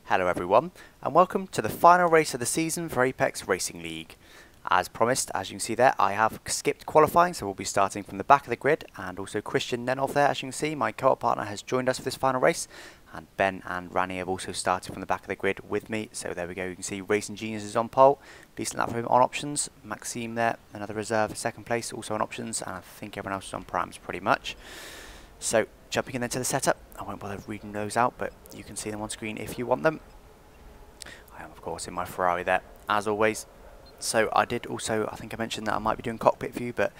Hello everyone, and welcome to the final race of the season for Apex Racing League. As promised, as you can see there, I have skipped qualifying, so we'll be starting from the back of the grid, and also Christian Nenov there, as you can see, my co-op partner has joined us for this final race, and Ben and Rani have also started from the back of the grid with me, so there we go, you can see Racing Genius is on pole, decent lap for him on options, Maxime there, another reserve, second place, also on options, and I think everyone else is on primes pretty much. So, jumping in into the setup, I won't bother reading those out, but you can see them on screen if you want them. I am of course in my Ferrari there, as always. So I did also, I think I mentioned that I might be doing cockpit view, but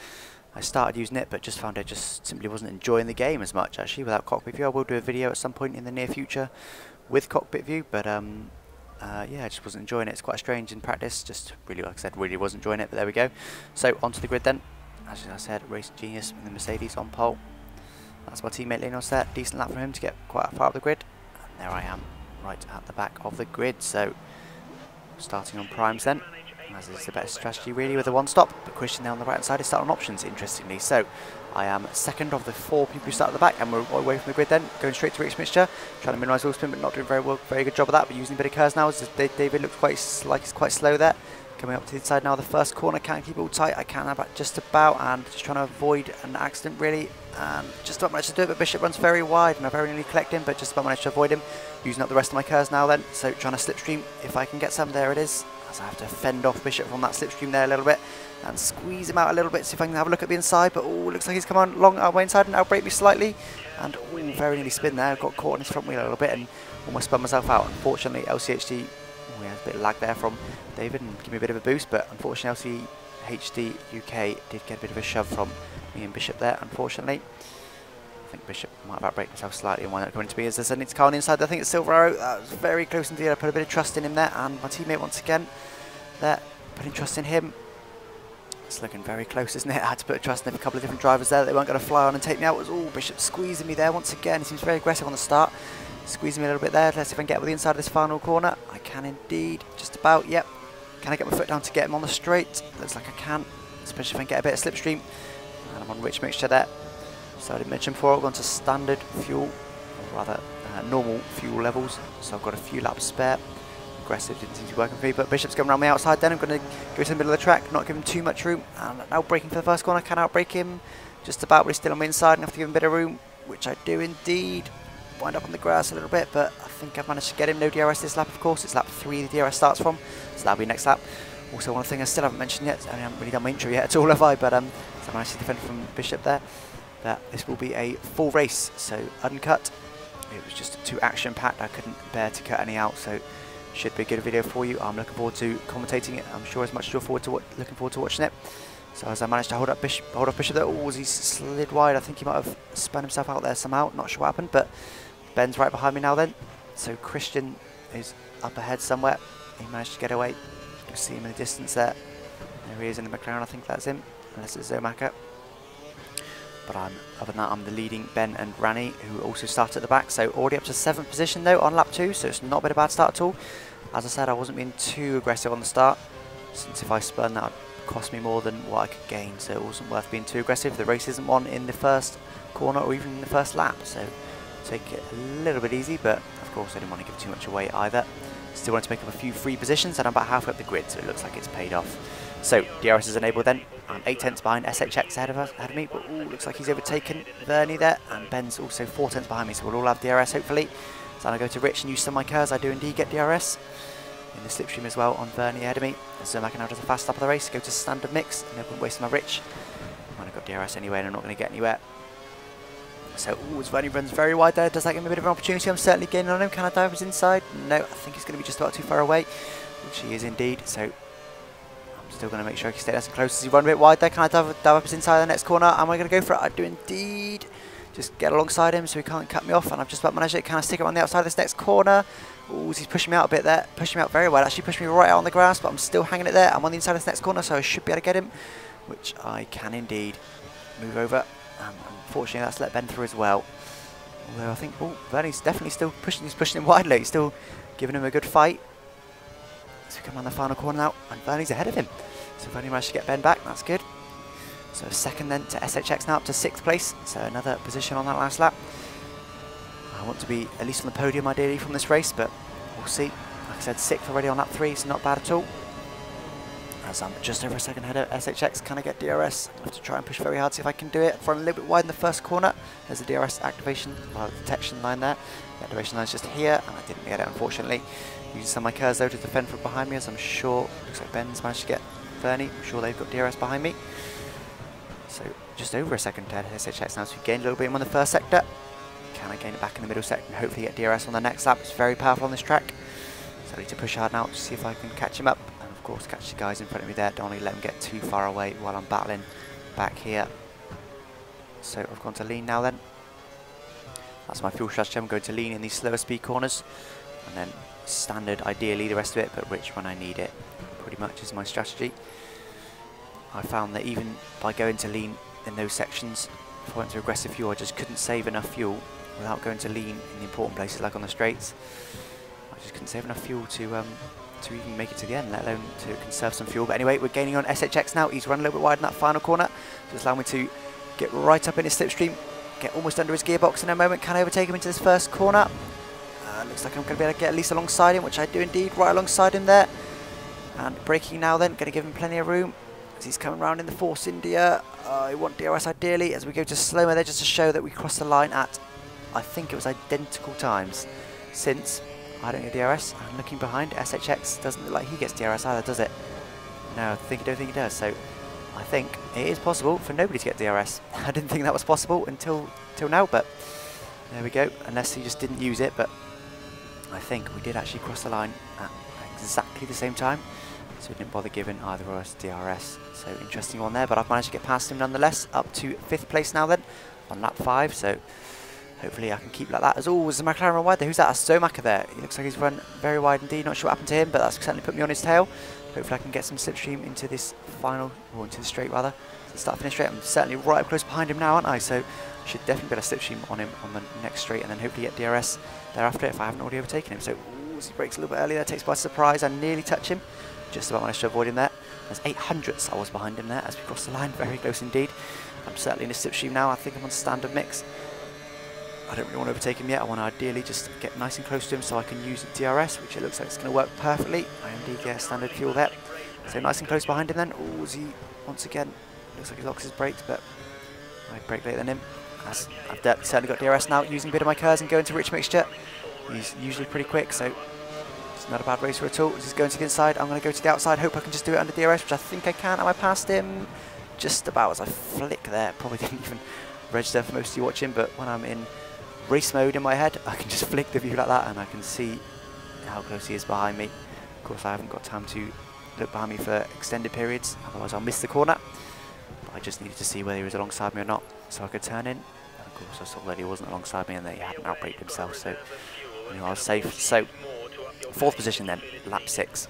I started using it, but just found I just simply wasn't enjoying the game as much actually without cockpit view. I will do a video at some point in the near future with cockpit view, but yeah, I just wasn't enjoying it. It's quite strange in practice, just really, like I said, really wasn't enjoying it, but there we go. So onto the grid then, as I said, Racing Genius in the Mercedes on pole. That's my teammate Lenos there, decent lap from him to get quite far up the grid. And there I am, right at the back of the grid. So, starting on primes then, as is the best strategy really with the one stop. But Christian there on the right hand side is starting on options, interestingly. So, I am second of the 4 people who start at the back, and we're away from the grid then, going straight to Rich Mixture, trying to minimise wheel spin, but not doing very good job of that, but using a bit of curves now, as David looks like he's quite slow there. Coming up to the inside now, the first corner, can't keep it all tight, I can have just about, and just trying to avoid an accident really, and just about managed to do it, but Bishop runs very wide, and I very nearly collect him, but just about managed to avoid him, using up the rest of my curves now then, so trying to slipstream, if I can get some, there it is, as I have to fend off Bishop from that slipstream there a little bit, and squeeze him out a little bit, see if I can have a look at the inside, but oh, looks like he's come on long out my inside and outbrake me slightly, and oh, very nearly spin there, got caught on his front wheel a little bit, and almost spun myself out. Unfortunately, LCHD, we had a bit of lag there from David and give me a bit of a boost, but unfortunately LCHD UK did get a bit of a shove from me and Bishop there, unfortunately. I think Bishop might have outbraked himself slightly and why not going to be as there's a car on the inside. I think it's Silver Arrow, that was very close indeed. I put a bit of trust in him there, and my teammate once again there, putting trust in him. It's looking very close, isn't it? I had to put a trust in a couple of different drivers there that they weren't going to fly on and take me out. It was all Bishop squeezing me there once again. He seems very aggressive on the start. Squeezing me a little bit there. Let's see if I can get with the inside of this final corner. I can indeed. Just about, yep. Can I get my foot down to get him on the straight? Looks like I can, especially if I can get a bit of slipstream. And I'm on rich mixture there. So I didn't mention before, I've gone to standard fuel, or rather normal fuel levels. So I've got a few laps spare. Aggressive didn't seem to be working for me, but Bishop's going around the outside then. I'm going to go to the middle of the track, not give him too much room. And now braking for the first corner, can outbrake him. Just about, but he's still on the inside and have to give him a bit of room, which I do indeed. Wind up on the grass a little bit, but I think I've managed to get him. No DRS this lap, of course. It's lap 3 the DRS starts from, so that'll be next lap. Also, one thing I still haven't mentioned yet, I haven't really done my intro yet at all, have I? But so I managed to defend from Bishop there. That this will be a full race, so uncut. It was just too action-packed. I couldn't bear to cut any out, so should be a good video for you. I'm looking forward to commentating it. I'm sure as much as you're looking forward to watching it. So as I managed to hold off Bishop there, oh, as he slid wide, I think he might have spun himself out there somehow. Not sure what happened, but Ben's right behind me now then. So Christian is up ahead somewhere. He managed to get away. You can see him in the distance there. There he is in the McLaren, I think that's him. Unless it's Zomaka. But other than that, I'm the leading Ben and Rani, who also started at the back. So already up to 7th position though on lap 2, so it's not been a bad start at all. As I said, I wasn't being too aggressive on the start, since if I spun that would cost me more than what I could gain, so it wasn't worth being too aggressive. The race isn't won in the first corner or even in the first lap, so take it a little bit easy, but of course I didn't want to give too much away either. Still wanted to make up a few free positions, and I'm about halfway up the grid, so it looks like it's paid off. So DRS is enabled then. I'm 8 tenths behind SHX ahead of me, but ooh, looks like he's overtaken Vernie there, and Ben's also 4 tenths behind me, so we'll all have DRS hopefully. So I go to Rich and use some of my curves. I do indeed get DRS in the slipstream as well on Vernie ahead of me. So I can now do the fast stop of the race, go to standard mix, and I wouldn't waste my Rich. I've got DRS anyway, and I'm not going to get anywhere. So, ooh, as Vernie runs very wide there, does that give me a bit of an opportunity? I'm certainly gaining on him. Can I dive his inside? No, I think he's going to be just about too far away, which he is indeed. So, I'm still going to make sure I can stay nice and close. As he run a bit wide there, can I dive up his inside the next corner? Am I going to go for it? I do indeed. Just get alongside him so he can't cut me off, and I've just about managed it. Can I stick it on the outside of this next corner? Ooh, he's pushing me out a bit there. Pushing me out very wide. Actually pushed me right out on the grass, but I'm still hanging it there. I'm on the inside of this next corner, so I should be able to get him, which I can indeed. Move over. Unfortunately, that's let Ben through as well. Although I think, oh, Vernie's definitely still pushing. He's pushing him widely. He's still giving him a good fight. So we come on the final corner now, and Vernie's ahead of him. So Vernie managed to get Ben back. That's good. So second then to SHX now up to 6th place. So another position on that last lap. I want to be at least on the podium ideally from this race, but we'll see. Like I said, 6th already on lap 3, so not bad at all. As I'm just over a second ahead of SHX, can I get DRS? I'll have to try and push very hard, see if I can do it. Front a little bit wide in the first corner. There's the DRS activation, detection line there. The activation line's just here, and I didn't get it, unfortunately. Using some of my cars though to defend from behind me, as I'm sure, looks like Ben's managed to get Fernie. I'm sure they've got DRS behind me. So just over a second ahead of SHX now, so we gained a little bit on the first sector. Can I gain it back in the middle sector and hopefully get DRS on the next lap? It's very powerful on this track. So I need to push hard now to see if I can catch him up. And of course catch the guys in front of me there. Don't want to let them get too far away while I'm battling back here. So I've gone to lean now then. That's my fuel strategy. I'm going to lean in these slower speed corners. And then standard ideally the rest of it, but rich when I need it. Pretty much is my strategy. I found that even by going to lean in those sections, if I went to aggressive fuel, I just couldn't save enough fuel without going to lean in the important places like on the straights. I just couldn't save enough fuel to even make it to the end, let alone to conserve some fuel. But anyway, we're gaining on SHX now. He's run a little bit wide in that final corner, so it's allowing me to get right up in his slipstream, get almost under his gearbox in a moment. Can I overtake him into this first corner? Looks like I'm going to be able to get at least alongside him, which I do indeed, right alongside him there. And braking now then, going to give him plenty of room as he's coming around in the Force India. I want DRS ideally as we go to slow-mo there, just to show that we crossed the line at, I think it was identical times, since I don't get DRS. And looking behind, SHX doesn't look like he gets DRS either, does it? No, I don't think he does. So I think it is possible for nobody to get DRS. I didn't think that was possible until now, but there we go. Unless he just didn't use it, but I think we did actually cross the line at exactly the same time. So we didn't bother giving either of us DRS. So interesting one there, but I've managed to get past him nonetheless, up to 5th place now then, on lap 5. So hopefully I can keep like that. As always, the McLaren run wide there. Who's that? That's Zomacher there. He looks like he's run very wide indeed. Not sure what happened to him, but that's certainly put me on his tail. Hopefully I can get some slipstream into this final, or into the straight rather. So start finish straight. I'm certainly right up close behind him now, aren't I? So should definitely be able to slipstream on him on the next straight, and then hopefully get DRS thereafter if I haven't already overtaken him. So as he brakes a little bit early there, takes by surprise. I nearly touch him. Just about managed to avoid him there. There's 800ths I was behind him there as we crossed the line. Very close indeed. I'm certainly in a slipstream now. I think I'm on standard mix. I don't really want to overtake him yet. I want to ideally just get nice and close to him so I can use the DRS, which it looks like it's going to work perfectly. I indeed get standard fuel there. So nice and close behind him then. Oh, is he once again? Looks like he locks his brakes, but I brake later than him. As I've certainly got DRS now, using a bit of my curves and going to rich mixture. He's usually pretty quick, so it's not a bad racer at all. He's going to the inside. I'm going to go to the outside. Hope I can just do it under DRS, which I think I can. Am I past him? Just about as I flick there. Probably didn't even register for most of you watching, but when I'm in race mode in my head, I can just flick the view like that and I can see how close he is behind me. Of course, I haven't got time to look behind me for extended periods, otherwise I'll miss the corner. But I just needed to see whether he was alongside me or not, so I could turn in. And of course, I saw that he wasn't alongside me and that he hadn't outbraked himself, so I was safe. So 4th position then, lap 6.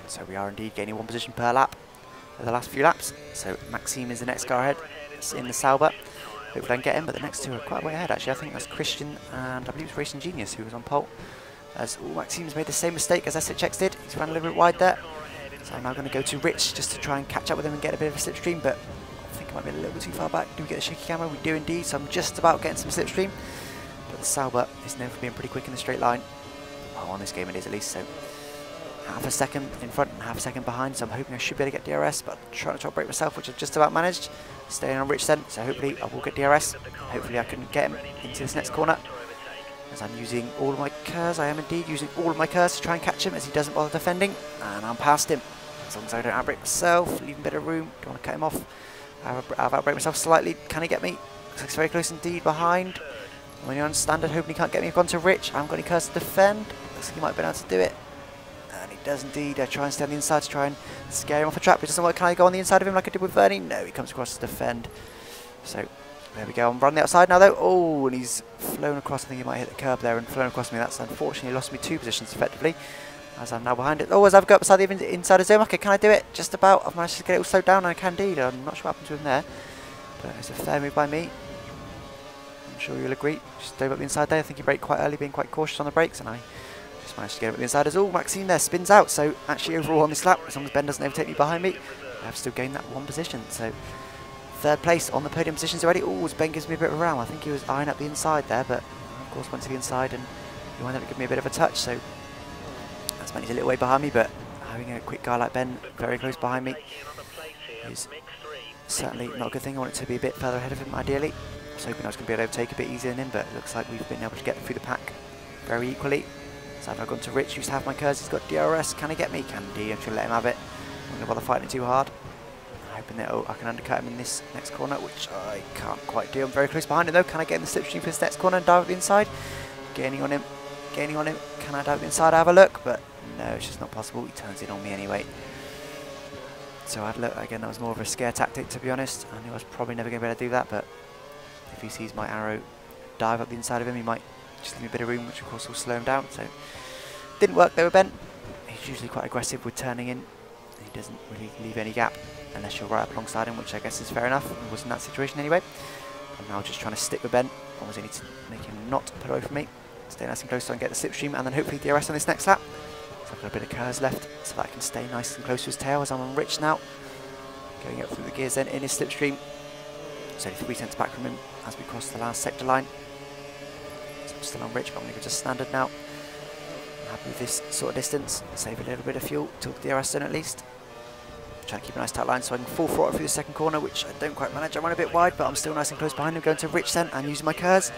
So we are indeed gaining 1 position per lap for the last few laps. So Maxime is the next car ahead. It's in the Sauber. Hopefully I can get him, but the next two are quite a way ahead actually. I think that's Christian and I believe it's Racing Genius who was on pole. As Maxime's made the same mistake as SHX did. He's ran a little bit wide there. So I'm now going to go to Rich just to try and catch up with him and get a bit of a slipstream, but I think I might be a little bit too far back. Do we get the shaky camera? We do indeed, so I'm just about getting some slipstream. But the Sauber is known for being pretty quick in the straight line. Oh, on this game it is at least, so half a second in front and half a second behind, so I'm hoping I should be able to get DRS, but I'm trying to break myself, which I've just about managed. Staying on Rich then, so hopefully I will get DRS. Hopefully I can get him into this next corner. As I'm using all of my curves, I am indeed using all of my curves to try and catch him as he doesn't bother defending, and I'm past him. As long as I don't outbrake myself, leaving a bit of room, don't want to cut him off. I've outbraked myself slightly, can he get me? Looks like it's very close indeed behind. When you're on standard, hoping he can't get me. I've gone to Rich, I haven't got any curves to defend. Looks like he might have been able to do it. And he does indeed. I try and stay on the inside to try and scare him off the track, but it doesn't work. Can I go on the inside of him like I did with Vernie? No, he comes across to defend. So there we go. I'm running the outside now though. Oh, and he's flown across. I think he might hit the curb there and flown across me. That's unfortunately lost me 2 positions effectively, as I'm now behind it. Oh, as I've got beside the inside of Zomacher, can I do it? Just about. I've managed to get it all slowed down, and I can indeed. I'm not sure what happened to him there, but it's a fair move by me. I'm sure you'll agree. Just dove up the inside there. I think he braked quite early, being quite cautious on the brakes, and I just managed to get him at the inside as all. Maxime there spins out. So actually overall on this lap, as long as Ben doesn't overtake me behind me, I have still gained that 1 position. So 3rd place on the podium positions already. Oh, as Ben gives me a bit of a round. I think he was eyeing up the inside there, but of course went to the inside and he wound up giving me a bit of a touch. So He's a little way behind me, but having a quick guy like Ben very close behind me is certainly not a good thing. I want it to be a bit further ahead of him, ideally. I was hoping I was going to be able to overtake a bit easier than him, but it looks like we've been able to get through the pack very equally. So I've gone to Rich, used to have my curves. He's got DRS. Can he get me? Can he? I'm just going to let him have it. I'm not going to bother fighting it too hard. I'm hoping that I can undercut him in this next corner, which I can't quite do. I'm very close behind him though. Can I get in the slipstream for this next corner and dive at the inside? Gaining on him. Gaining on him. Can I dive at the inside? Have a look, but no, it's just not possible. He turns in on me anyway. So I'd look again. That was more of a scare tactic, to be honest. I knew I was probably never going to be able to do that, but if he sees my arrow dive up the inside of him, he might just leave me a bit of room, which of course will slow him down. So didn't work there with Ben. He's usually quite aggressive with turning in. He doesn't really leave any gap unless you're right up alongside him, which I guess is fair enough. It was in that situation anyway. I'm now just trying to stick with Ben. Obviously need to make him not put away from me. Stay nice and close so I can get the slipstream, and then hopefully DRS on this next lap. So I've got a bit of curves left, so that I can stay nice and close to his tail as I'm on Rich now. Going up through the gears then in his slipstream. It's only 3 tenths back from him as we cross the last sector line. So I'm still on Rich, but I'm going to go to standard now. I'm happy with this sort of distance. Save a little bit of fuel till the DRS zone at least. Try to keep a nice tight line so I can full throttle through the second corner, which I don't quite manage. I run a bit wide, but I'm still nice and close behind him. Going to Rich then and using my curves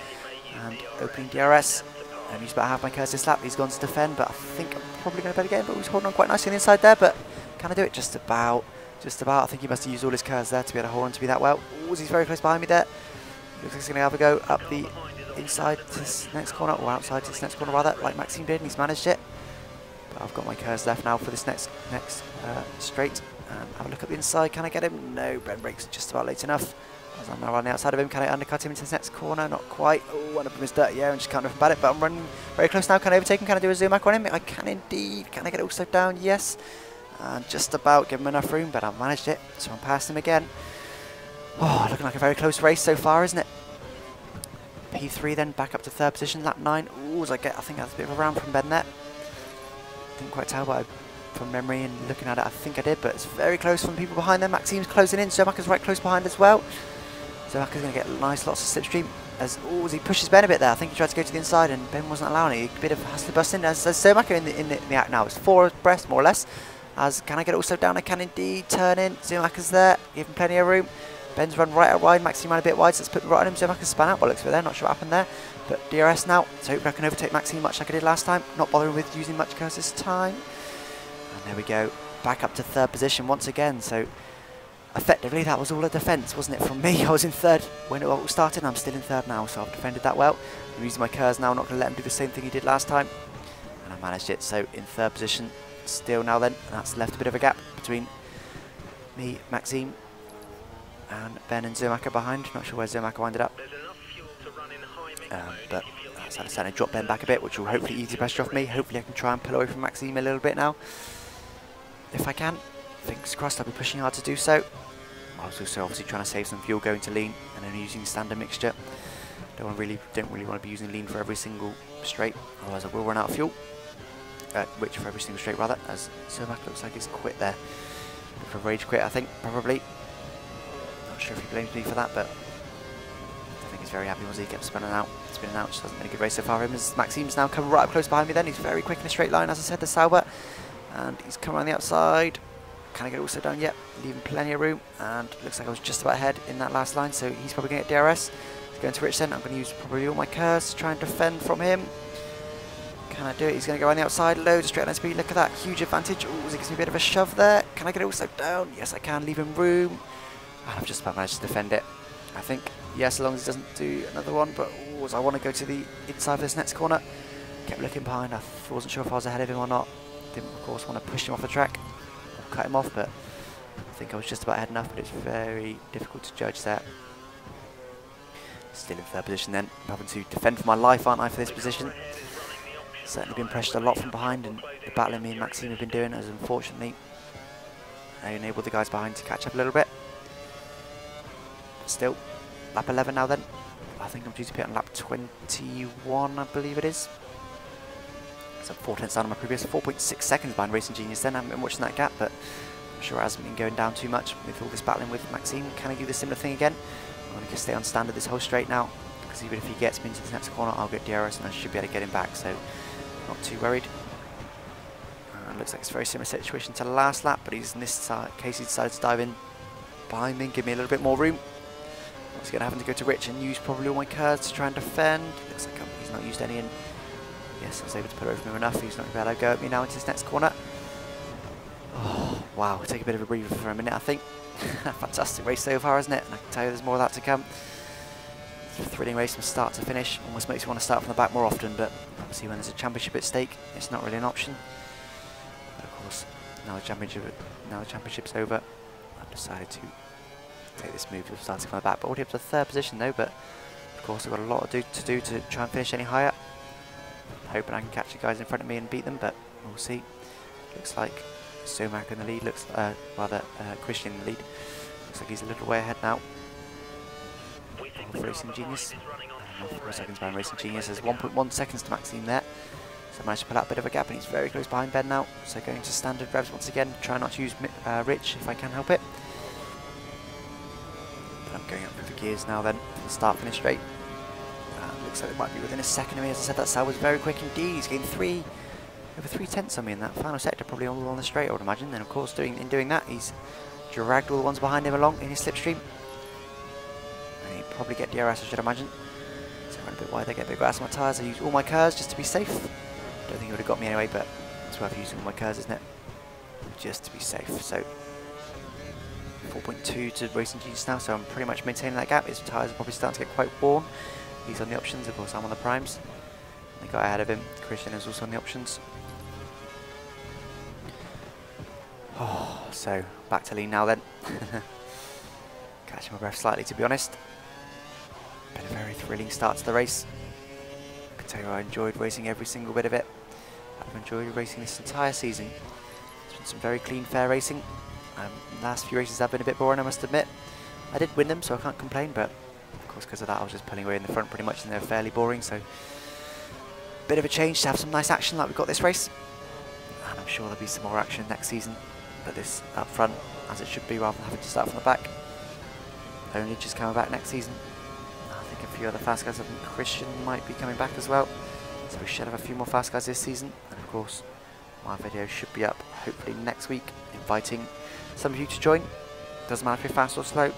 and opening DRS. I've used about half my curves this lap. He's gone to defend, but I think I'm probably going to bet again. But he's holding on quite nicely on the inside there. But can I do it? Just about. Just about. I think he must have used all his curves there to be able to hold on to me that well. Ooh, he's very close behind me there. Looks like he's going to have a go up the inside to this next corner, or outside to this next corner rather, like Maxime did, and he's managed it. But I've got my curves left now for this next straight. Have a look at the inside. Can I get him? No, Ben brakes just about late enough. As I'm now on the outside of him, can I undercut him into this next corner? Not quite. Oh, one of them is dirty air and just can't do about it, but I'm running very close now. Can I overtake him? Can I do a zoom back on him? I can indeed. Can I get it all slowed down? Yes. And just about give him enough room, but I've managed it, so I'm past him again. Oh, looking like a very close race so far, isn't it? P3 then, back up to third position, lap 9. Ooh, I think that's a bit of a round from Ben there. Didn't quite tell, but from memory and looking at it, I think I did, but it's very close from people behind them. Maxime's closing in, Zermacher's right close behind as well. Zermacher's going to get nice lots of slipstream as he pushes Ben a bit there. I think he tried to go to the inside and Ben wasn't allowing it. A bit of hustler busting as Zermacher in the act now. It's 4 abreast, more or less. As can I get it all slowed down? I can indeed. Turn in. Zermacher's there. Give him plenty of room. Ben's run right out wide. Maxime ran a bit wide, so let's put the right on him. Zermacher's span out by looks of it there. Not sure what happened there. But DRS now. So hopefully I can overtake Maxime much like I did last time. Not bothering with using much curves this time. And there we go. Back up to third position once again. So effectively that was all a defence, wasn't it, from me? I was in third when it all started, and I'm still in third now, so I've defended that well. I'm using my curves now. Not going to let him do the same thing he did last time. And I managed it. So in third position still now then, and that's left a bit of a gap between me, Maxime, and Ben and Zermacher behind. Not sure where Zermacher winded up, but that's starting to drop Ben back a bit, which will hopefully ease the pressure off me. Hopefully I can try and pull away from Maxime a little bit now, if I can. Fingers crossed. I'll be pushing hard to do so. I was also obviously trying to save some fuel going to lean and only using the standard mixture. Don't really want to be using lean for every single straight, otherwise I will run out of fuel. Which for every single straight rather, as Zermacher looks like he's quit there. For rage quit, I think, probably. Not sure if he blames me for that, but I think he's very happy once he kept spinning out, which hasn't been a good race so far for him. As Maxime's now coming right up close behind me then, he's very quick in a straight line, as I said, the Sauber. And he's coming around the outside. Can I get it also down yet? Leaving plenty of room, and looks like I was just about ahead in that last line, so he's probably going to get DRS. He's going to Rich then. I'm going to use probably all my curves to try and defend from him. Can I do it? He's going to go on the outside, loads of straight line speed. Look at that, huge advantage. Oh, he gives me a bit of a shove there. Can I get it also down? Yes, I can. Leave him room. And I've just about managed to defend it, I think. Yes, as long as he doesn't do another one. But I want to go to the inside of this next corner. Kept looking behind. I wasn't sure if I was ahead of him or not. Didn't, of course, want to push him off the track or cut him off, but I think I was just about ahead enough. But it's very difficult to judge that. Still in third position then. I'm having to defend for my life, aren't I, for this position? Certainly been pressured a lot from behind, and the battling me and Maxime have been doing has unfortunately enabled the guys behind to catch up a little bit. But still, lap 11 now then. I think I'm due to be on lap 21, I believe it is. So 4 tenths down on my previous, 4.6 seconds behind Racing Genius then. I haven't been watching that gap, but I'm sure it hasn't been going down too much with all this battling with Maxime. Can I do the similar thing again? I'm going to stay on standard this whole straight now, because even if he gets me into the next corner, I'll get DRS and I should be able to get him back, so not too worried. And it looks like it's a very similar situation to the last lap, but in this case he decided to dive in behind me and give me a little bit more room. I was going to have to go to Rich and use probably all my curves to try and defend. Looks like he's not used any, and yes, I was able to put over him enough. He's not going to be able to go at me now into this next corner. Oh, wow, we'll take a bit of a breather for a minute, I think. Fantastic race so far, isn't it? And I can tell you there's more of that to come. It's a thrilling race from start to finish. Almost makes you want to start from the back more often, but obviously when there's a championship at stake, it's not really an option. But of course, now the championship's over, I've decided to take this move of starting from the back. But already up to the third position though, but of course I've got a lot to do to try and finish any higher. I'm hoping I can catch the guys in front of me and beat them, but we'll see. Looks like Somak in the lead, Christian in the lead. Looks like he's a little way ahead now of Racing Genius. 4 seconds behind Racing Genius. There's 1.1 seconds to Maxime there. So I managed to pull out a bit of a gap, and he's very close behind Ben now. So going to standard revs once again. Try not to use Rich if I can help it. But I'm going up with the gears now then. Start finish straight. Looks like it might be within a second of me. As I said, that Sal was very quick indeed. He's gained over 3 tenths on me in that final sector, probably all on the straight, I would imagine. Then of course in doing that, he's dragged all the ones behind him along in his slipstream. And he'd probably get DRS, I should imagine. So I went a bit wide, I get a bit grass on my tyres. I used all my curves just to be safe. Don't think it would have got me anyway, but it's worth using all my curves, isn't it? Just to be safe. So 4.2 to Racing Genius now, so I'm pretty much maintaining that gap. His tyres are probably starting to get quite worn. He's on the options, of course I'm on the primes. I got ahead of him. Christian is also on the options. Oh, so back to lean now then. Catching my breath slightly, to be honest. Been a very thrilling start to the race. I can tell you I enjoyed racing every single bit of it. I've enjoyed racing this entire season. It's been some very clean, fair racing. The last few races have been a bit boring, I must admit. I did win them, so I can't complain, but of course because of that I was just pulling away in the front pretty much, and they were fairly boring, so bit of a change to have some nice action like we've got this race. And I'm sure there'll be some more action next season, but this up front, as it should be, rather than having to start from the back. Only just coming back next season. I think a few other fast guys, I think Christian might be coming back as well. So we should have a few more fast guys this season. And of course, my video should be up hopefully next week, inviting some of you to join. Doesn't matter if you're fast or slow.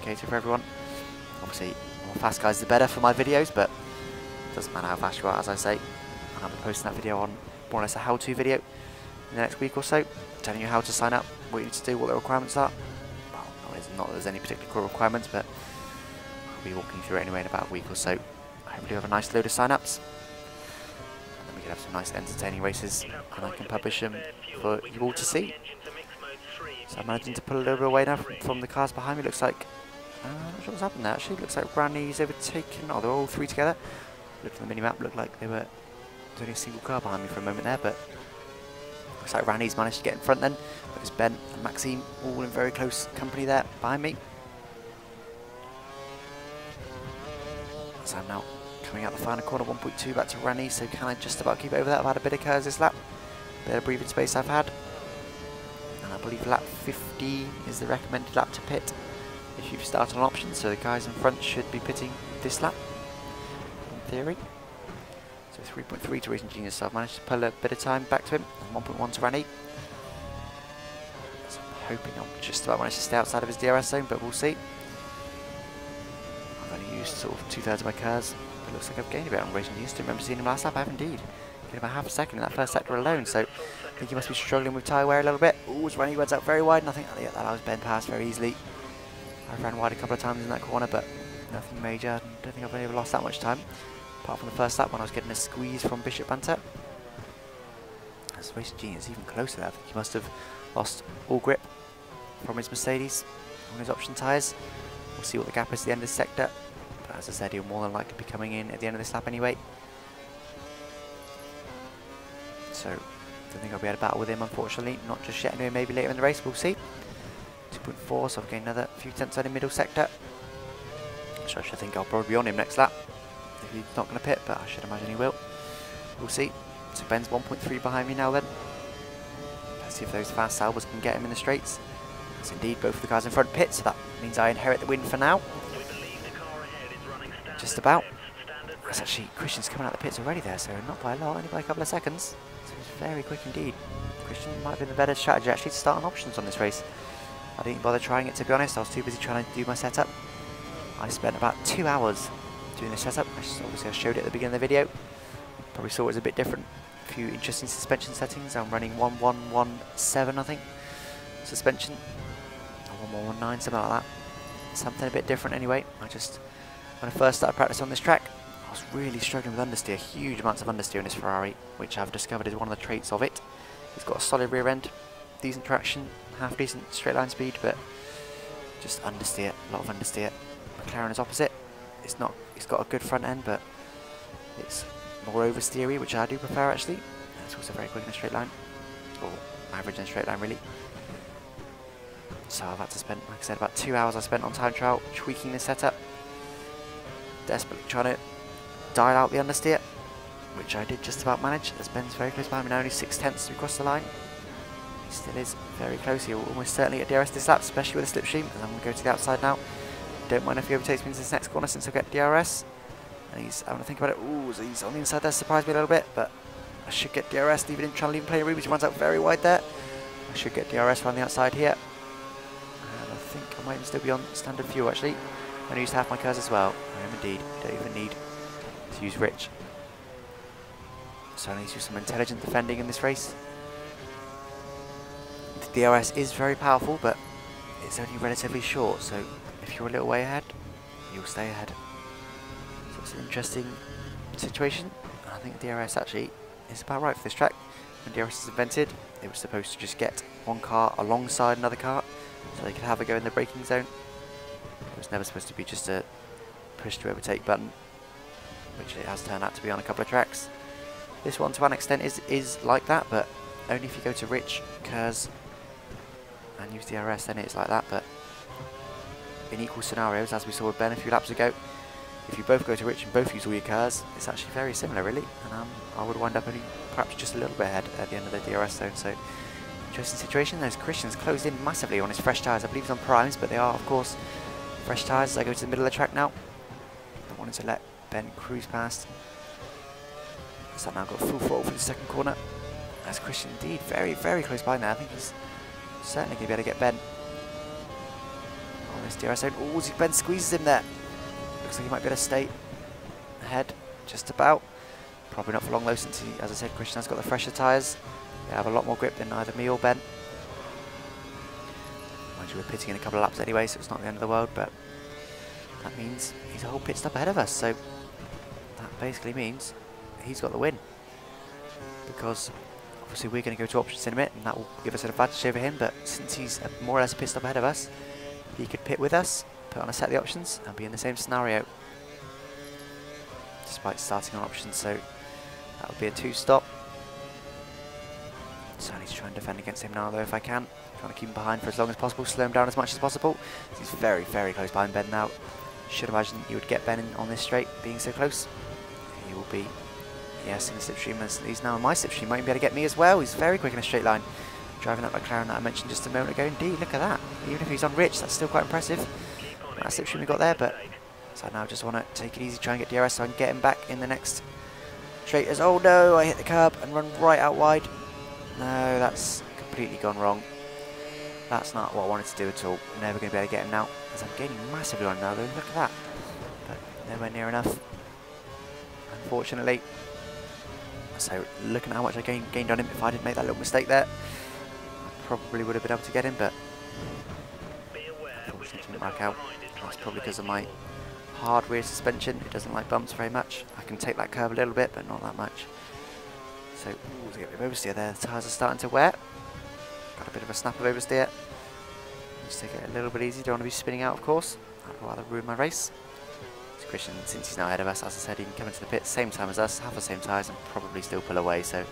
Cater for everyone. Obviously, more fast guys the better for my videos, but doesn't matter how fast you are, as I say. And I'll be posting that video on more or less a how-to video in the next week or so, telling you how to sign up, what you need to do, what the requirements are. Well, not that there's any particular requirements, but I'll be walking through it anyway in about a week or so. Hopefully we have a nice load of sign-ups, and then we can have some nice entertaining races, and I can publish them for you all to see. So I'm managing to pull a little bit away now from the cars behind me. Looks like, I'm not sure what's happened there actually. Looks like Randy's overtaken, oh, they're all 3 together. Looked at the mini-map, looked like there's only a single car behind me for a moment there, but looks like Randy's managed to get in front then. There's Ben and Maxime all in very close company there behind me. So I'm now coming out the final corner, 1.2 back to Randy, so can I just about keep over that? I've had a bit of curves this lap, bit of breathing space I've had. And I believe lap 50 is the recommended lap to pit if you've started on options, so the guys in front should be pitting this lap. Theory. So 3.3 to Racing Genius, so I've managed to pull a bit of time back to him, and 1.1 to Randy. So I'm hoping I'll just about manage to stay outside of his DRS zone, but we'll see. I've only used sort of 2/3 of my cars, but it looks like I've gained a bit on Racing Genius. Don't remember seeing him last lap, I have indeed. Gained about half a second in that first sector alone, so I think he must be struggling with tyre wear a little bit. Ooh, as Randy runs out very wide, and I think that allows Ben past very easily. I ran wide a couple of times in that corner, but nothing major. I don't think I've ever lost that much time, apart from the first lap when I was getting a squeeze from Bishop Banter. As Racing Genius even closer there, I think he must have lost all grip from his Mercedes on his option tyres. We'll see what the gap is at the end of this sector, but as I said, he'll more than likely be coming in at the end of this lap anyway. So, I don't think I'll be able to battle with him, unfortunately. Not just yet anyway, maybe later in the race, we'll see. 2.4, so I've gained another few tenths on the middle sector. So I should think I'll probably be on him next lap if he's not going to pit, but I should imagine he will. We'll see. So Ben's 1.3 behind me now then. Let's see if those fast salvos can get him in the straights. Yes, indeed, both of the cars in front pit, so that means I inherit the win for now. Just about. That's actually, Christian's coming out the pits already there, so not by a lot, only by a couple of seconds. So it's very quick indeed. Christian might have been the better strategy actually to start on options on this race. I didn't bother trying it, to be honest. I was too busy trying to do my setup. I spent about 2 hours doing the setup. Obviously I showed it at the beginning of the video. Probably saw it was a bit different. A few interesting suspension settings. I'm running 1117 I think. Suspension. Or 1119, something like that. Something a bit different anyway. When I first started practice on this track, I was really struggling with understeer. Huge amounts of understeer in this Ferrari, which I've discovered is one of the traits of it. It's got a solid rear end, decent traction, half decent straight line speed, but just understeer, a lot of understeer. McLaren is opposite. It's got a good front end, but it's more oversteery, which I do prefer actually. It's also very quick in a straight line, or average in a straight line really. So I've had to spend, like I said, about 2 hours I spent on time trial tweaking the setup, desperately trying to dial out the understeer, which I did just about manage, as Ben's very close behind me now, only 6/10 to cross the line. He still is very close. He'll almost certainly get DRS this lap, especially with a slipstream, and I'm going to go to the outside now. Don't mind if he overtakes me into this next corner since I'll get DRS. And he's having to think about it. Ooh, so he's on the inside there, surprised me a little bit, but I should get DRS, even in trying to leave him plenty of room, he runs out very wide there. I should get DRS around the outside here. And I think I might even still be on standard fuel actually. I used half my cars as well. I am indeed. Don't even need to use rich. So I need to use some intelligent defending in this race. The DRS is very powerful, but it's only relatively short, so if you're a little way ahead, you'll stay ahead. So it's an interesting situation. I think the DRS actually is about right for this track. When DRS was invented, it was supposed to just get one car alongside another car, so they could have a go in the braking zone. It was never supposed to be just a push to overtake button, which it has turned out to be on a couple of tracks. This one to an extent is like that, but only if you go to rich, KERS and use DRS, then it's like that. But in equal scenarios, as we saw with Ben a few laps ago, if you both go to rich and both use all your KERS, it's actually very similar really, and I would wind up only perhaps just a little bit ahead at the end of the DRS zone. So interesting situation. Those Christians closed in massively on his fresh tyres. I believe he's on primes, but they are of course fresh tyres as I go to the middle of the track now. I wanted to let Ben cruise past. So I've now got full throttle for the second corner. That's Christian indeed, very, very close by now. I think he's certainly going to be able to get Ben on this DRS zone. Oh, Ben squeezes him there. Looks like he might be able to stay ahead, just about. Probably not for long though, since he, as I said, Christian has got the fresher tyres. They have a lot more grip than either me or Ben. Mind you, we're pitting in a couple of laps anyway, so it's not the end of the world, but that means he's a whole pit stop ahead of us. So that basically means he's got the win, because obviously we're going to go to options in a minute and that will give us an advantage over him, but since he's more or less a pit stop ahead of us, he could pit with us, put on a set of the options and be in the same scenario despite starting on options. So that would be a 2-stop. So I need to try and defend against him now though if I can. Trying to keep him behind for as long as possible, slow him down as much as possible. He's very, very close behind Ben now. Should imagine you would get Ben in on this straight being so close. He will be, yes, in the slipstream, as he's now in my slipstream, might be able to get me as well. He's very quick in a straight line. Driving that McLaren that I mentioned just a moment ago. Indeed, look at that. Even if he's on rich, that's still quite impressive. That slipstream we got there, but so I now just want to take it easy, try and get DRS so I can get him back in the next straight. As oh no, I hit the curb and run right out wide. No, that's completely gone wrong. That's not what I wanted to do at all. Never going to be able to get him now, as I'm gaining massively on him now though. Look at that. But nowhere near enough, unfortunately. So looking at how much I gained on him, if I didn't make that little mistake there, I probably would have been able to get him, but unfortunately it didn't work out. That's probably because of my hard rear suspension. It doesn't like bumps very much. I can take that curve a little bit, but not that much. So, ooh, to get a bit of oversteer there. The tyres are starting to wear. Got a bit of a snap of oversteer. Just take it a little bit easy. Don't want to be spinning out, of course. I'd rather ruin my race. So Christian, since he's now ahead of us, as I said, he can come into the pit same time as us, have the same tyres, and probably still pull away. So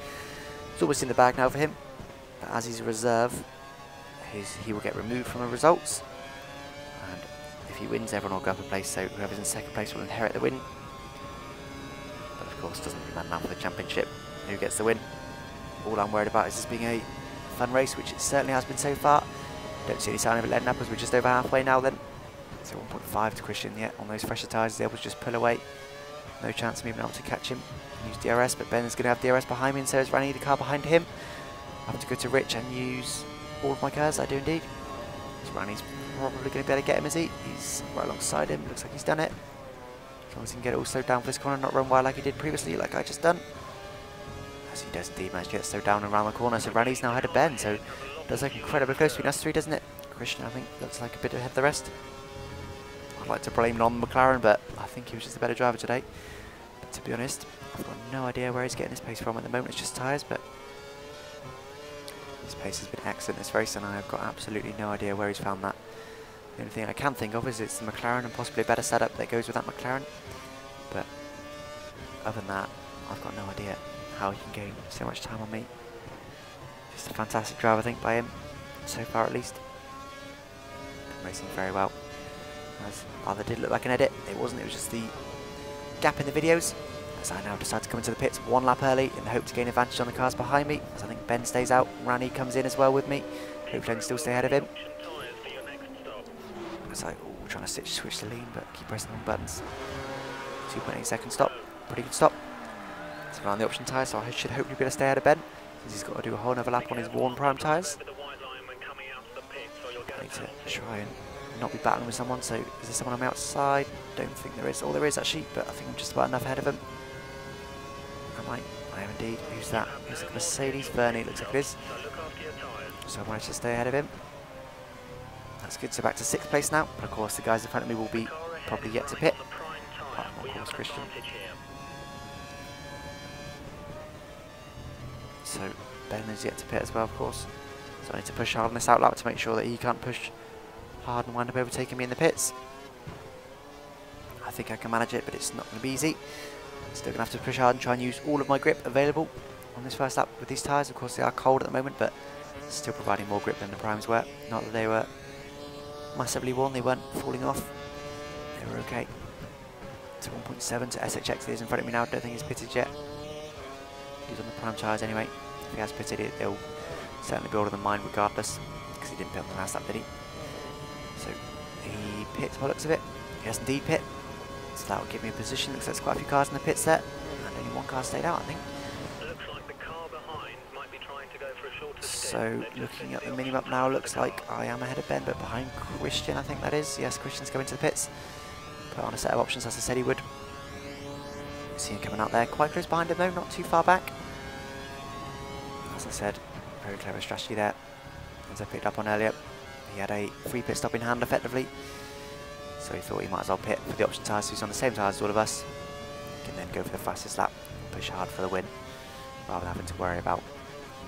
it's almost in the bag now for him. But as he's a reserve, he will get removed from the results. And if he wins, everyone will go up a place. So whoever's in second place will inherit the win. But of course, doesn't really matter now for the championship who gets the win. All I'm worried about is this being a fun race, which it certainly has been so far. Don't see any sign of it letting up as we're just over halfway now then. So 1.5 to Christian yet on those fresher tyres, he's able to just pull away No chance of me being able to catch him. Use DRS, but Ben's going to have DRS behind me, and so is Rani, the car behind him. I have to go to Rich and use all of my cars. I do indeed. So Rani's probably going to be able to get him, is he? He's right alongside him. Looks like he's done it. As long as he can get it all slowed down for this corner, not run wide like he did previously, like I just done. As he does indeed manage to get slowed down around the corner. So Rani's now ahead of Ben. So it does look incredibly close between us three, doesn't it? Christian, I think, looks like a bit ahead of the rest. I'd like to blame it on McLaren, but I think he was just a better driver today. But to be honest, I've got no idea where he's getting his pace from at the moment. It's just tyres, but his pace has been excellent this race, and I have got absolutely no idea where he's found that. The only thing I can think of is it's the McLaren and possibly a better setup that goes with that McLaren. But other than that, I've got no idea how he can gain so much time on me. Just a fantastic drive, I think, by him, so far at least. Been racing very well. As rather did look like an edit, it wasn't, it was just the gap in the videos. As I now decide to come into the pits one lap early in the hope to gain advantage on the cars behind me, as I think Ben stays out, Rani comes in as well with me. Hopefully I can still stay ahead of him. As I trying to switch the lean, but keep pressing the wrong buttons. 2.8 second stop, pretty good stop. It's around the option tyres, so I should hopefully be able to stay ahead of Ben, since he's got to do a whole other lap on his worn prime tyres. I need to try and not be battling with someone. So is there someone on the outside? Don't think there is. Oh, there is actually, but I think I'm just about enough ahead of him. Am I? I am indeed. Who's that? It's Mercedes. Bernie, looks like it is. So I managed to stay ahead of him. That's good. So back to 6th place now. But of course, the guys in front of me will be probably yet to pit. Apart from, of course, Christian. So Ben is yet to pit as well, of course. So I need to push hard on this outlap to make sure that he can't push hard and wind up overtaking me in the pits. I think I can manage it, but it's not going to be easy. Still going to have to push hard and try and use all of my grip available on this first lap with these tyres. Of course, they are cold at the moment, but still providing more grip than the primes were. Not that they were massively worn, they weren't falling off. They were okay. It's 1.7 to SHX is in front of me now. Don't think he's pitted yet. He's on the prime tyres anyway. If he has pitted it, they'll certainly be older than mine regardless, because he didn't pit on the last lap, did he? So he pits by the looks of it. He has indeed pit. So that will give me a position. Looks like there's quite a few cars in the pits there. And only one car stayed out, I think. Looks like the car behind might be trying to go for a shorter so looking at the mini-map now, looks like I am ahead of Ben, but behind Christian, I think that is. Yes, Christian's going to the pits. Put on a set of options as I said he would. See him coming out there. Quite close behind him though, not too far back. As I said, very clever strategy there. As I picked up on earlier, he had a free pit stop in hand effectively. So he thought he might as well pit for the option tyres, so he's on the same tyres as all of us. He can then go for the fastest lap, push hard for the win, rather than having to worry about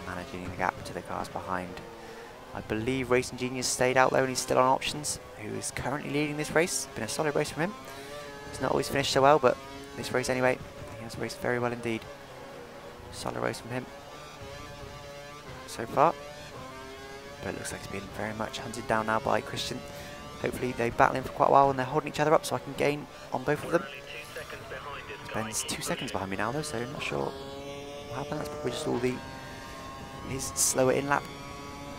managing the gap to the cars behind. I believe Racing Genius stayed out there and he's still on options, who is currently leading this race. Been a solid race from him. He's not always finished so well, but this race anyway, he has raced very well indeed. Solid race from him so far. But it looks like he's been very much hunted down now by Christian. Hopefully they battle him for quite a while and they're holding each other up so I can gain on both of them. Ben's 2 seconds behind me now though, so I'm not sure what happened. That's probably just all his slower in lap,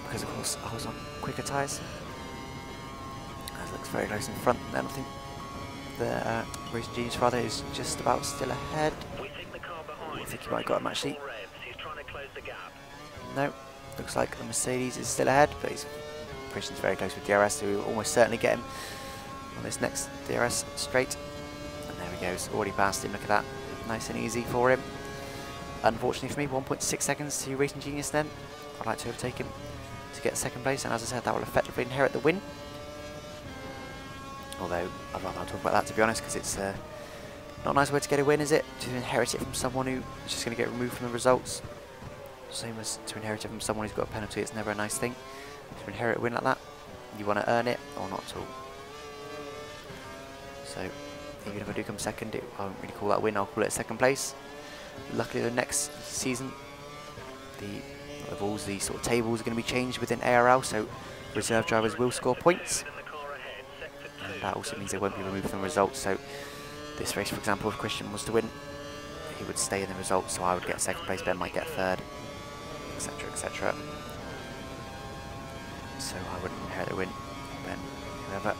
because of course I was on quicker tyres. That looks very close in front. Then I think the Racing Genius rather is just about still ahead. I think he might have got him actually. No, looks like the Mercedes is still ahead, but Christian's very close with DRS, so we will almost certainly get him on this next DRS straight. And there he goes, already passed him. Look at that, nice and easy for him. Unfortunately for me, 1.6 seconds to Racing Genius then. I'd like to overtake him to get second place, and as I said, that will effectively inherit the win. Although I'd rather not talk about that, to be honest, because it's not a nice way to get a win, is it? To inherit it from someone who is just going to get removed from the results. Same as to inherit it from someone who's got a penalty. It's never a nice thing to inherit a win like that. You want to earn it or not at all. So even if I do come second, I won't really call that a win, I'll call it a second place. Luckily the next season, the rules, the sort of tables are going to be changed within ARL, so reserve drivers will score points. And that also means they won't be removed from the results. So this race, for example, if Christian was to win, he would stay in the results, so I would get second place, Ben might get third, etc, etc. So I wouldn't inherit the win, Ben, whoever.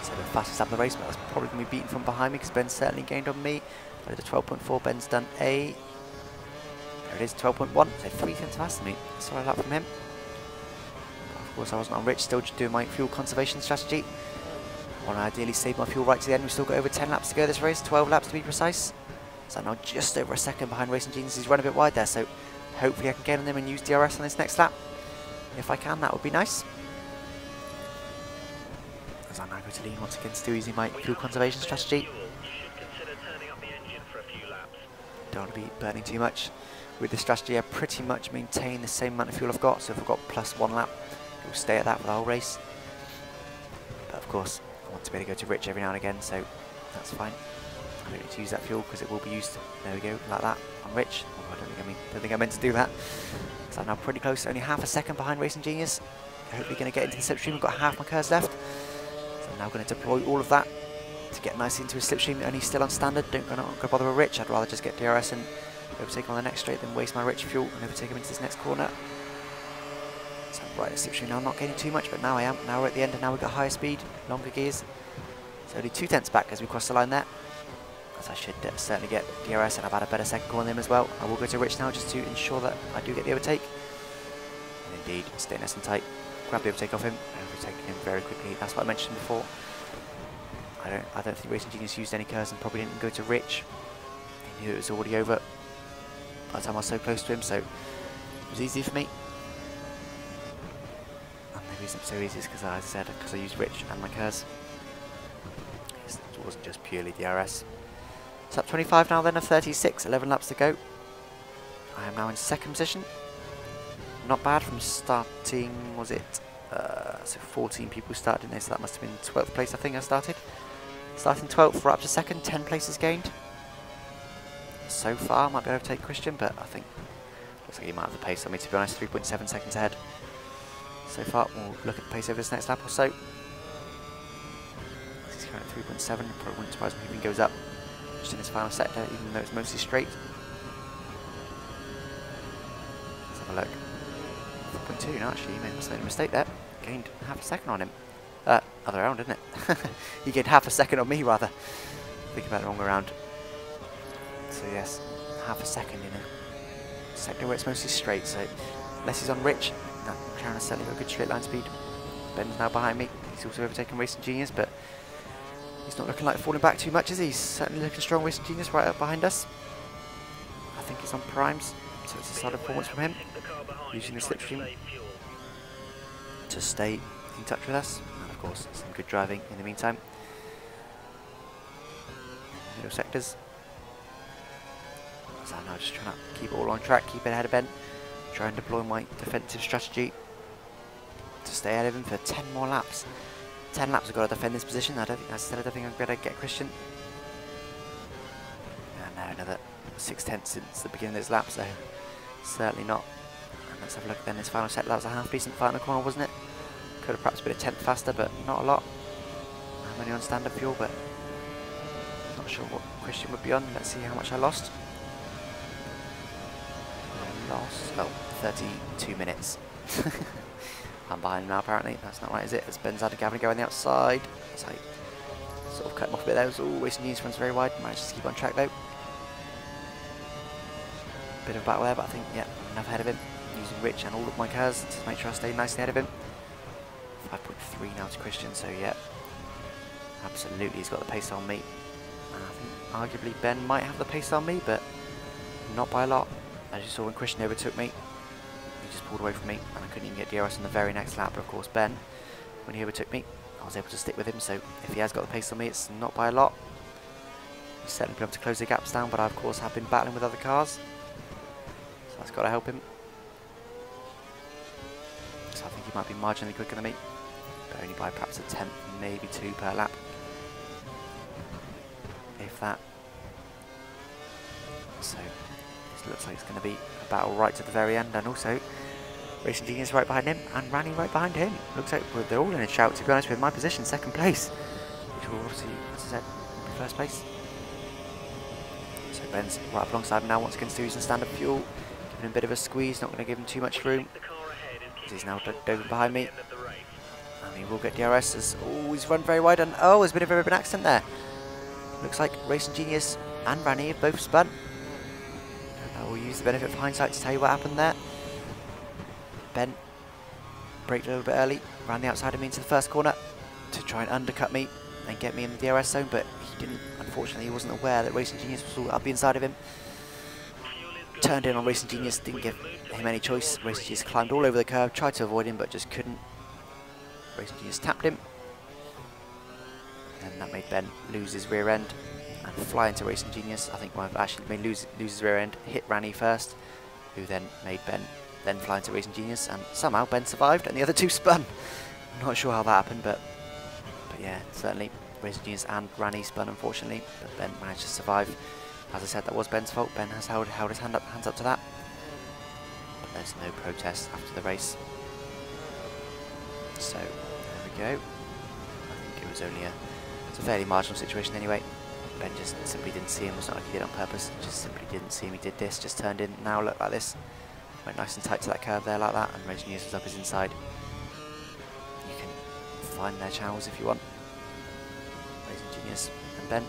So the fastest lap of the race, but that's probably going to be beaten from behind me because Ben's certainly gained on me. I did a 12.4, Ben's done a... There it is, 12.1, so 3 tenths faster than me. Sorry lap from him. Of course I wasn't on Rich, still just doing my fuel conservation strategy. I want to ideally save my fuel right to the end. We've still got over 10 laps to go this race, 12 laps to be precise. So I'm now just over a second behind Racing Genius. He's run a bit wide there, so hopefully I can get on him and use DRS on this next lap. If I can, that would be nice. As I now go to lean once again, still using my fuel conservation strategy. Don't want to be burning too much. With this strategy, I pretty much maintain the same amount of fuel I've got, so if I've got +1 lap, it will stay at that for the whole race. But of course, I want to be able to go to Rich every now and again, so that's fine. I don't need to use that fuel because it will be used, there we go, like that, on Rich. Oh, I don't think I meant to do that. So I'm now pretty close, only half a second behind Racing Genius. Hopefully going to get into the slipstream, we've got half my curves left. So I'm now going to deploy all of that to get nice into a slipstream, only still on standard. Don't go bother with Rich, I'd rather just get DRS and overtake him on the next straight than waste my Rich fuel and overtake him into this next corner. So right at slipstream now, I'm not gaining too much, but now I am. Now we're at the end and now we've got higher speed, longer gears. So only 2 tenths back as we cross the line there. As I should certainly get DRS, and I've had a better second corner than him as well. I will go to Rich now just to ensure that I do get the overtake. And indeed, stay nice and tight, grab the overtake off him, and overtaking him very quickly. That's what I mentioned before. I don't think Racing Genius used any curves and probably didn't go to Rich. He knew it was already over by the time I was so close to him, so it was easy for me. And the reason it's so easy is because, as I said, because I used Rich and my curves. It wasn't just purely DRS. So up 25 now then of 36, 11 laps to go. I am now in second position. Not bad from starting, was it? So 14 people started in there, so that must have been 12th place I think I started. Starting 12th, we're up to second, 10 places gained. So far, I might be able to take Christian, but I think looks like he might have the pace on me, to be honest, 3.7 seconds ahead. So far, we'll look at the pace over this next lap or so. He's currently at 3.7, probably wouldn't surprise me if he goes up just in his final sector, even though it's mostly straight. Let's have a look. 4.2, no, actually, he must have made a mistake there. Gained half a second on him. Other round, isn't it? He gained half a second on me, rather. Think about it, wrong around. So yes, half a second in a sector where it's mostly straight, so unless he's on Rich, no, McLaren has certainly got a good straight line speed. Ben's now behind me, he's also overtaken Racing Genius, but he's not looking like falling back too much, is he? He's certainly looking strong, Racing Genius right up behind us. I think he's on primes, so it's a solid performance from him, using the slipstream to stay in touch with us, and of course some good driving in the meantime. Middle sectors. So I'm now just trying to keep it all on track, keep it ahead of Ben, try and deploy my defensive strategy to stay ahead of him for 10 more laps. 10 laps I've got to defend this position. I don't think I'm going to be able to get Christian. And now another 6 tenths since the beginning of this lap, so certainly not. And let's have a look then, this final set, that was a half decent final corner, wasn't it? Could have perhaps been a tenth faster, but not a lot. I'm only on standard fuel, but not sure what Christian would be on. Let's see how much I lost. I lost, oh, 32 minutes. I'm behind him now apparently, that's not right is it? As Ben's had a Gavin go on the outside. So I sort of cut him off a bit there, it was always Genius runs very wide, managed to keep on track though. Bit of a battle there, but I think, yeah, enough ahead of him. Using Rich and all of my cars to make sure I stay nicely ahead of him. 5.3 now to Christian, so yeah, absolutely he's got the pace on me. I think arguably Ben might have the pace on me, but not by a lot. As you saw when Christian overtook me, he just pulled away from me and I couldn't even get DRS on the very next lap. But of course Ben, when he overtook me, I was able to stick with him, so if he has got the pace on me, it's not by a lot. He's certainly been able to close the gaps down, but I of course have been battling with other cars, so that's got to help him. So I think he might be marginally quicker than me, but only by perhaps a tenth, maybe 2 per lap, if that. So this looks like it's going to be a battle right to the very end, and also Racing Genius right behind him and Rani right behind him. Looks like they're all in a shout, to be honest, with my position, second place, which will obviously, as I said, be first place. So Ben's right up alongside him now, once again still using standard fuel, giving him a bit of a squeeze, not going to give him too much room. He's now dove behind me, and And he will get DRS as, oh, he's run very wide, and oh, there's been a very big accident there. Looks like Racing Genius and Rani have both spun. And I will use the benefit of hindsight to tell you what happened there. Ben braked a little bit early, ran the outside of me into the first corner to try and undercut me and get me in the DRS zone, but he didn't. Unfortunately, he wasn't aware that Racing Genius was all up the inside of him. Turned in on Racing Genius, didn't give him any choice. Racing Genius climbed all over the curb, tried to avoid him, but just couldn't. Racing Genius tapped him. And that made Ben lose his rear end and fly into Racing Genius. I think I've actually made lose his rear end, hit Rani first, who then made Ben then fly into Racing Genius, and somehow Ben survived and the other two spun. Not sure how that happened, but yeah, certainly Racing Genius and Rani spun, unfortunately, but Ben managed to survive. As I said, that was Ben's fault. Ben has held his hands up to that, but there's no protest after the race. So there we go. I think it was only it's a fairly marginal situation anyway. Ben just simply didn't see him. It's not like he did it on purpose. Just simply didn't see him. He did this, just turned in. Now look like this. Went nice and tight to that curve there like that, and Racing Genius was up his inside. You can find their channels if you want. Racing Genius and Ben.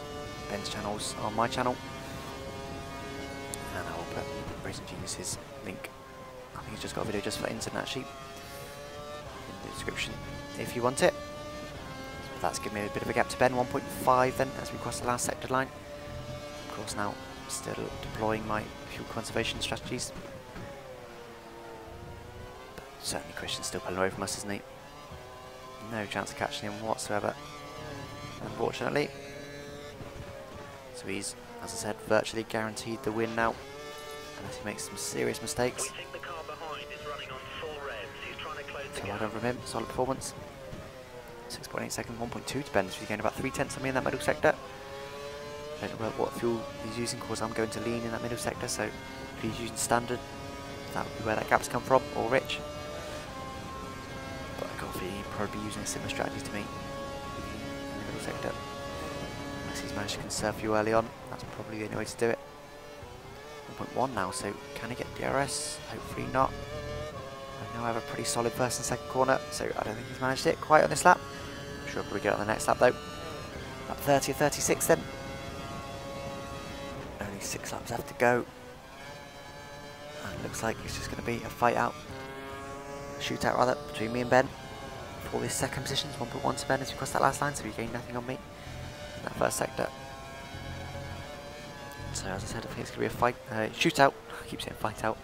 Ben's channels on my channel. And I will put Racing Genius's link. I think he's just got a video just for internet actually in the description if you want it. But that's given me a bit of a gap to Ben, 1.5 then as we cross the last sector line. Of course now still deploying my fuel conservation strategies. But certainly Christian's still pulling away from us, isn't he? No chance of catching him whatsoever, unfortunately. So he's, as I said, virtually guaranteed the win now, unless he makes some serious mistakes. We think the car behind is running on 4 revs. He's trying to close the So gap. well done from him, solid performance. 6.8 seconds, 1.2 to Ben, so he's gained about 3/10 on me in that middle sector. I don't know what fuel he's using, because I'm going to lean in that middle sector, so if he's using standard, that would be where that gap's come from, or rich. But I got a feeling he'd probably be using a similar strategy to me in the middle sector. Unless he's managed to conserve fuel early on, that's probably the only way to do it. 1.1 now, so can he get DRS? Hopefully not. I know I have a pretty solid first and second corner, so I don't think he's managed it quite on this lap. I'm sure he'll probably get it on the next lap though. Lap 30 or 36 then. Only 6 laps left to go. And it looks like it's just going to be a fight out. A shootout rather, between me and Ben. For this second position, 1.1 to Ben as we cross that last line, so he gained nothing on me in that first sector. So as I said, I think it's going to be a fight, shootout. I keep saying fight out,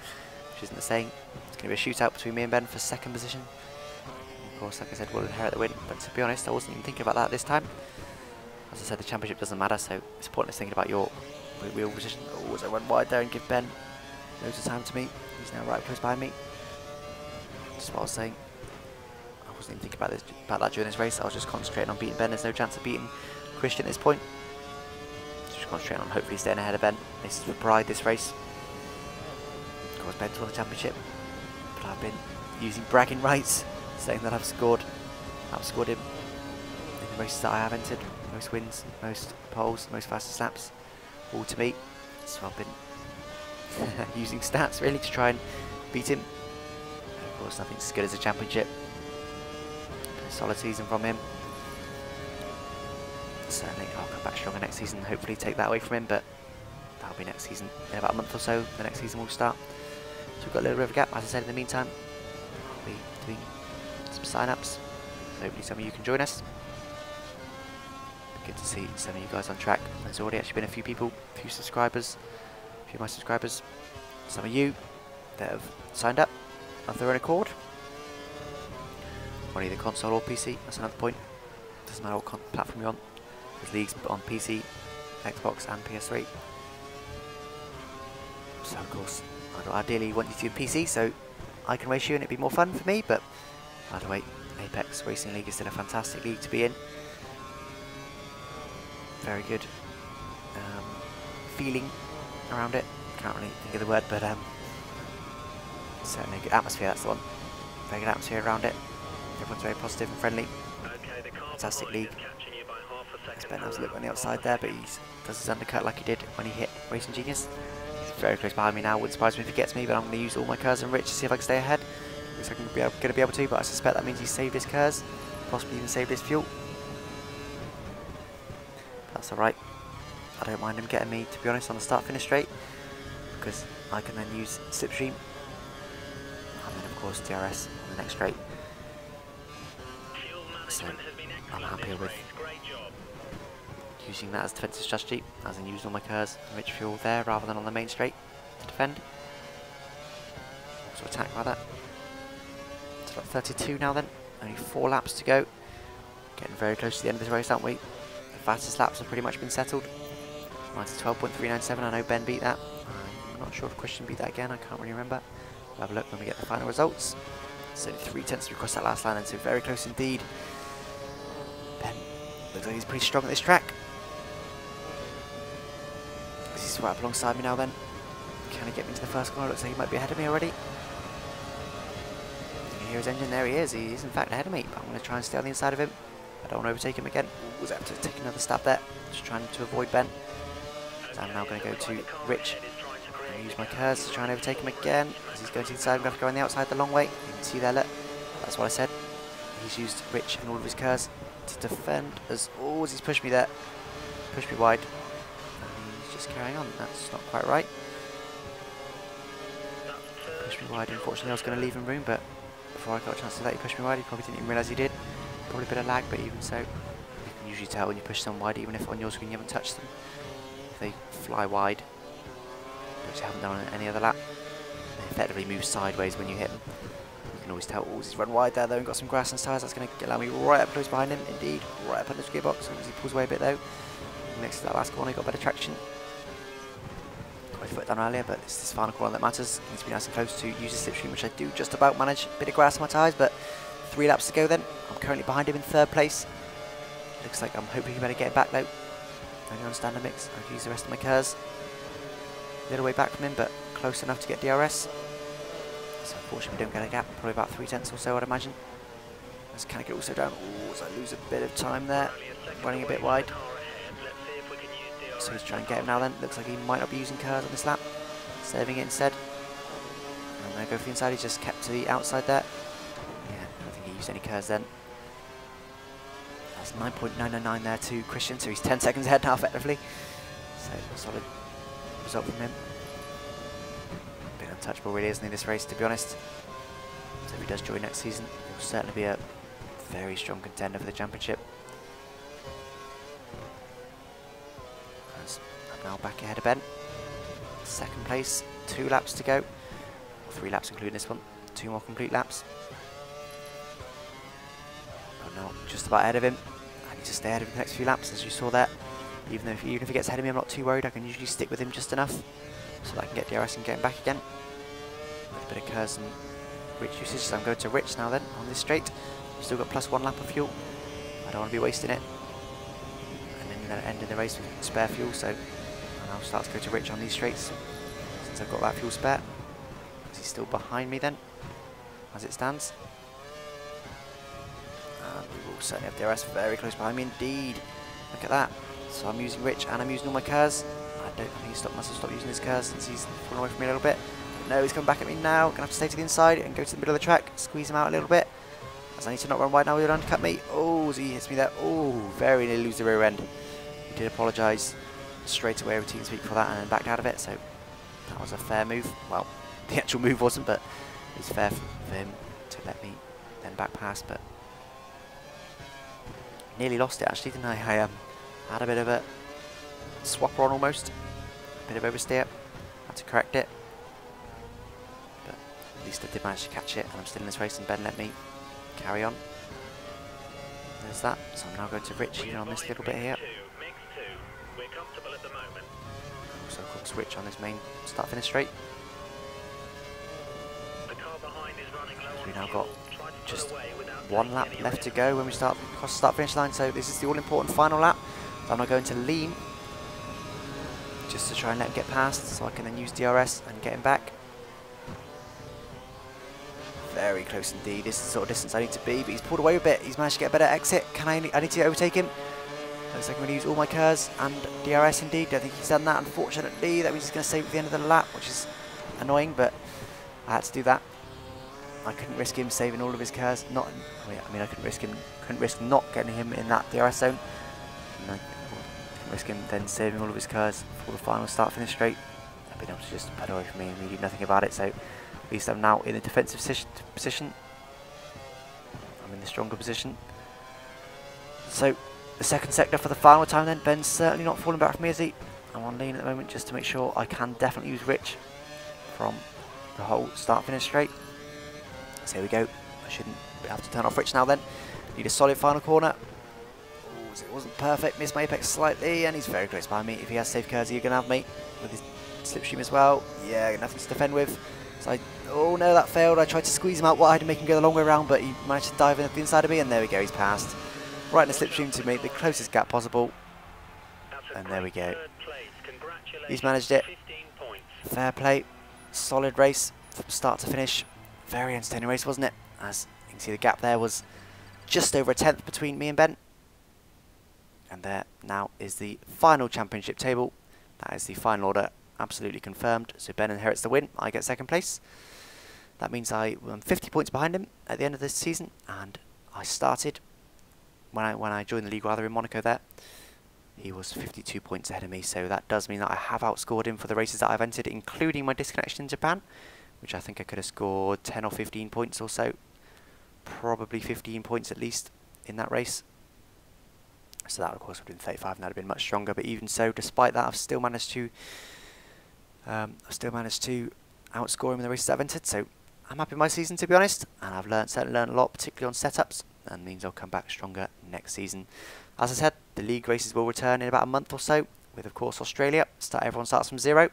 which isn't the saying. It's going to be a shootout between me and Ben for second position. And of course, like I said, we'll inherit the win. But to be honest, I wasn't even thinking about that this time. As I said, the championship doesn't matter, so it's pointless thinking about your wheel position. Oh, as I went wide there and give Ben loads of time to me. He's now right close behind me. Just what I was saying. I wasn't even thinking about that during this race. I was just concentrating on beating Ben. There's no chance of beating Christian at this point. Just concentrating on hopefully staying ahead of Ben. This is for pride, this race. Of course, Ben's won the championship, but I've been using bragging rights, saying that I've outscored him in the races that I have entered. Most wins, most poles, most fastest laps, all to me. So I've been using stats really to try and beat him. And of course, nothing's as good as a championship. A solid season from him. Certainly, I'll come back stronger next season and hopefully take that away from him, but that'll be next season. In about a month or so, the next season will start. So we've got a little bit of a gap. As I said, in the meantime, I'll be doing some sign-ups. Hopefully some of you can join us. Good to see some of you guys on track. There's already actually been a few people, a few subscribers, a few of my subscribers. Some of you that have signed up of their own accord. On either console or PC, that's another point. Doesn't matter what platform you're on. There's leagues on PC, Xbox and PS3. So of course, I'd ideally want you to do PC so I can race you and it'd be more fun for me, but either way, Apex Racing League is still a fantastic league to be in. Very good feeling around it. Can't really think of the word, but certainly a good atmosphere, that's the one. Very good atmosphere around it. Everyone's very positive and friendly. Okay, the car Fantastic behind league. is catching you by half a second. Ben has a look on the outside there, but he does his undercut like he did when he hit Racing Genius. He's very close behind me now. Wouldn't surprise me if he gets me, but I'm going to use all my KERS and Rich to see if I can stay ahead. Looks like I'm going to be able to, but I suspect that means he's saved his KERS. possibly even saved his fuel. That's alright. I don't mind him getting me, to be honest, on the start-finish straight, because I can then use slipstream, and then of course DRS on the next straight. So I'm happier with using that as defensive strategy, as in using all my curves and rich fuel there rather than on the main straight to defend. Also attack rather. It's about 32 now then, only 4 laps to go. Getting very close to the end of this race, aren't we? The fastest laps have pretty much been settled. Mine's 12.397, I know Ben beat that. I'm not sure if Christian beat that again, I can't really remember. We'll have a look when we get the final results. It's only 3/10 across that last line, and so very close indeed. Ben looks like he's pretty strong at this track. He's right up alongside me now then. Can he get me into the first corner? Looks like he might be ahead of me already. You can hear his engine, there he is. He is in fact ahead of me, but I'm going to try and stay on the inside of him. I don't want to overtake him again. Ooh, was I have to take another stab there? Just trying to avoid Ben. So I'm now going to go to Rich. I'm going to use my curves to try and overtake him again. As he's going to the inside, I'm going to have to go on the outside the long way. You can see there, look. That's what I said. He's used Rich and all of his curves to defend as... Oh, as he's pushed me there. Pushed me wide. And he's just carrying on. That's not quite right. Pushed me wide. Unfortunately, I was going to leave him room, but before I got a chance to let you push me wide, he probably didn't even realise he did. Probably a bit of lag, but even so, you can usually tell when you push someone wide, even if on your screen you haven't touched them. If they fly wide, which you haven't done on any other lap, they effectively move sideways when you hit them. You can always tell, oh, he's run wide there though and got some grass on his tyres. That's going to allow me right up close behind him, indeed, right up under his gearbox. As he pulls away a bit though. Next to that last corner, he got better traction. Got my foot down earlier, but it's this final corner that matters. Needs to be nice and close to use his slipstream, which I do just about manage. A bit of grass on my tyres, but 3 laps to go then. I'm currently behind him in 3rd place. Looks like I'm hoping he better get back though. Only on standard mix. I've used the rest of my curves. A little way back from him, but close enough to get DRS. So unfortunately we don't get a gap, probably about 3/10 or so I'd imagine. As can I get also down? Oh, so I lose a bit of time there. Running a bit wide. So he's trying to get him now then. Looks like he might not be using curves on this lap. Saving it instead. I'm going to go for the inside, he's just kept to the outside there. Yeah, I don't think he used any curves then. That's 9.999 there to Christian, so he's 10 seconds ahead now effectively. So solid result from him. A bit untouchable really, isn't he, this race, to be honest. So if he does join next season, he'll certainly be a very strong contender for the championship. As I'm now back ahead of Ben. 2nd place, 2 laps to go. 3 laps including this one. 2 more complete laps. I'm now just about ahead of him. I need to stay ahead of him the next few laps, as you saw there. Even if he gets ahead of me, I'm not too worried. I can usually stick with him just enough so that I can get DRS and get him back again. With a bit of curves and Rich usage, so I'm going to Rich now then on this straight. I've still got +1 lap of fuel. I don't want to be wasting it. And then end in the race with spare fuel, so I'll start to go to Rich on these straights since I've got that fuel spare. Because he's still behind me then, as it stands. And we will certainly have DRS very close behind me indeed. Look at that. So I'm using Rich and I'm using all my curves. I think he must have stopped using his curves since he's fallen away from me a little bit. But no, he's coming back at me now. Gonna have to stay to the inside and go to the middle of the track. Squeeze him out a little bit. As I need to not run wide now, he'll undercut me. Oh, as he hits me there. Oh, very nearly lose the rear end. He did apologise straight away over TeamSpeak for that and then backed out of it. So that was a fair move. Well, the actual move wasn't, but it was fair for him to let me then back past. But nearly lost it actually, didn't I? I had a bit of a swapper on almost. A bit of oversteer. Had to correct it. But at least I did manage to catch it and I'm still in this race and Ben let me carry on. There's that. So I'm now going to Rich here on this little bit here. Also of course Rich on this main start finish straight. We've now got just 1 lap left to go when we start across the start finish line, so this is the all important final lap. So I'm now going to lean just to try and let him get past so I can then use DRS and get him back. Very close indeed. This is the sort of distance I need to be, but he's pulled away a bit. He's managed to get a better exit. I need to overtake him. Looks like I'm going to use all my curves and DRS indeed. Don't think he's done that, unfortunately. That means he's going to save at the end of the lap, which is annoying, but I had to do that. I couldn't risk him saving all of his curves. I couldn't risk him couldn't risk not getting him in that DRS zone. And I couldn't risk him then saving all of his cars for the final start finish straight. I've been able to just put away from me and really do nothing about it. So at least I'm now in a defensive position. I'm in the stronger position. So the second sector for the final time then. Ben's certainly not falling back from me, is he? I'm on lean at the moment just to make sure I can definitely use Rich from the whole start finish straight. So here we go. I shouldn't have to turn off Rich now then. Need a solid final corner. Ooh, it wasn't perfect, missed my apex slightly, and he's very close behind me. If he has safe curves, you're going to have me with his slipstream as well. Yeah, nothing to defend with. So oh no, that failed. I tried to squeeze him out wide and make him go the long way around, but he managed to dive in at the inside of me, and there we go, he's passed. Right in the slipstream to make the closest gap possible. And there we go. He's managed it. Fair play. Solid race from start to finish. Very entertaining race, wasn't it? As you can see, the gap there was just over a tenth between me and Ben. And there now is the final championship table. That is the final order, absolutely confirmed. So Ben inherits the win. I get second place. That means I'm 50 points behind him at the end of this season. And I started when I joined the league, rather, in Monaco there. He was 52 points ahead of me, so that does mean that I have outscored him for the races that I've entered, including my disconnection in Japan, which I think I could have scored 10 or 15 points or so. Probably 15 points at least in that race. So that, of course, would have been 35, and that would have been much stronger. But even so, despite that, I've still managed to outscore him in the races I've entered. So I'm happy with my season, to be honest, and I've certainly learned a lot, particularly on setups, and means I'll come back stronger next season. As I said, the league races will return in about a month or so, with, of course, Australia. Everyone starts from zero,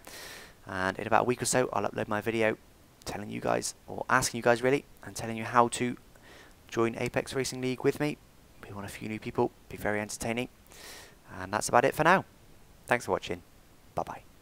and in about a week or so, I'll upload my video telling you guys, or asking you guys really, and telling you how to join Apex Racing League with me. We want a few new people, be very entertaining, and that's about it for now. Thanks for watching. Bye bye.